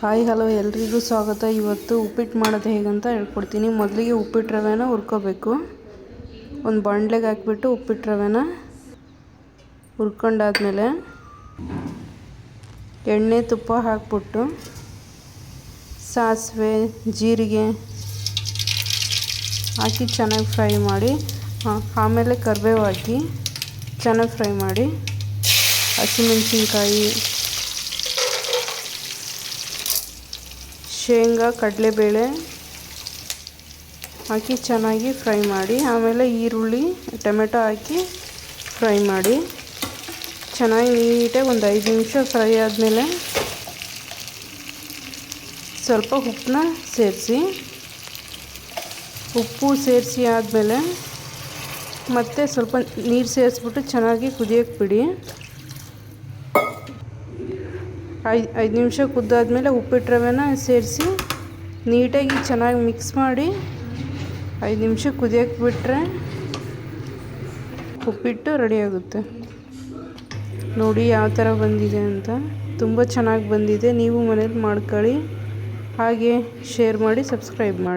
Hi hello ಎಲ್ರಿಗೂ ಸ್ವಾಗತ. ಇವತ್ತು ಉಪ್ಪಿಟ್ಟು ಮಾಡೋದು ಹೇಗಂತ ಹೇಳ್ಕೊಡ್ತೀನಿ. ಮೊದಲಿಗೆ ಉಪ್ಪಿಟ್ಟು ರವೆನ ಹುರ್ಕೋಬೇಕು. ಒಂದು ಬಾಣಲೆಗೆ ಹಾಕಿಬಿಟ್ಟು ಉಪ್ಪಿಟ್ಟು ರವೆನ ಹುರ್ಕೊಂಡಾದ್ಮೇಲೆ ಎಣ್ಣೆ ತುಪ್ಪ ಹಾಕ್ಬಿಟ್ಟು ಸಾಸಿವೆ ಜೀರಿಗೆ ಹಾಕಿ ಚೆನ್ನಾಗಿ ಫ್ರೈ ಮಾಡಿ, ಆಮೇಲೆ ಕರಿಬೇವು ಹಾಕಿ ಚೆನ್ನಾಗಿ ಫ್ರೈ ಮಾಡಿ, ಹಸಿಮೆಣಸಿನ್ಕಾಯಿ, ಶೇಂಗಾ, ಕಡಲೆಬೇಳೆ ಹಾಕಿ ಚೆನ್ನಾಗಿ ಫ್ರೈ ಮಾಡಿ, ಆಮೇಲೆ ಈರುಳ್ಳಿ ಟೊಮೆಟೊ ಹಾಕಿ ಫ್ರೈ ಮಾಡಿ ಚೆನ್ನಾಗಿ ನೀಟಾಗಿ ಒಂದು 5 ನಿಮಿಷ ಫ್ರೈ ಆದಮೇಲೆ ಸ್ವಲ್ಪ ಉಪ್ಪನ್ನ ಸೇರಿಸಿ, ಉಪ್ಪು ಸೇರಿಸಿ ಆದಮೇಲೆ ಮತ್ತೆ ಸ್ವಲ್ಪ ನೀರು ಸೇರಿಸ್ಬಿಟ್ಟು ಚೆನ್ನಾಗಿ ಕುದಿಯೋಕ್ಕೆ ಬಿಡಿ. 5 ನಿಮಿಷ ಕುದ್ದಾದ್ಮೇಲೆ ಉಪ್ಪಿಟ್ಟು ರವೆನ ಸೇರಿಸಿ ನೀಟಾಗಿ ಚೆನ್ನಾಗಿ ಮಿಕ್ಸ್ ಮಾಡಿ 5 ನಿಮಿಷ ಕುದಿಯೋಕ್ಕೆ ಬಿಟ್ಟರೆ ಉಪ್ಪಿಟ್ಟು ರೆಡಿಯಾಗುತ್ತೆ. ನೋಡಿ ಯಾವ ಥರ ಬಂದಿದೆ ಅಂತ. ತುಂಬ ಚೆನ್ನಾಗಿ ಬಂದಿದೆ. ನೀವು ಮನೇಲಿ ಮಾಡ್ಕೊಳ್ಳಿ. ಹಾಗೆ ಶೇರ್ ಮಾಡಿ, ಸಬ್ಸ್ಕ್ರೈಬ್ ಮಾಡಿ.